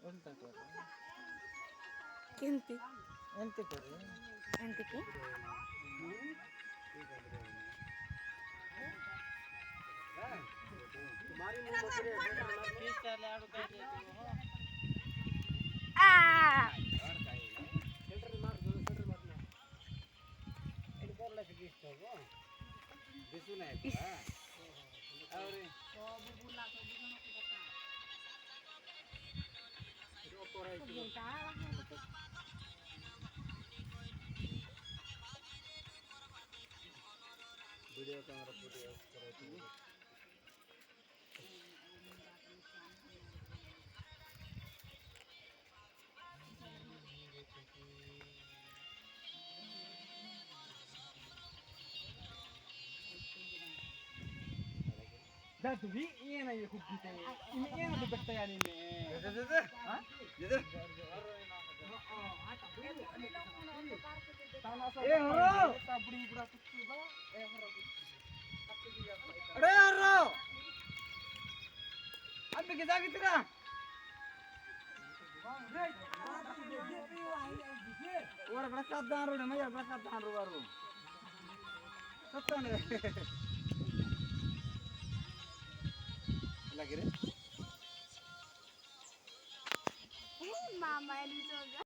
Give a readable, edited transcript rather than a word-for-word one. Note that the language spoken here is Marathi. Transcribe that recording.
ಎಂತ ಕೆಂತಿ ಎಂತ ಕರಿ ಎಂತಕ್ಕೆ व्हिडिओ कॅमेरा फोटो करायची ده تبي إيه أنا يخوف كده إيه أنا ببتة يعني ए हरो अरे हरो अब के जागी तेरा और बड़ा दान रो मैं बड़ा दान रो सत्ता ने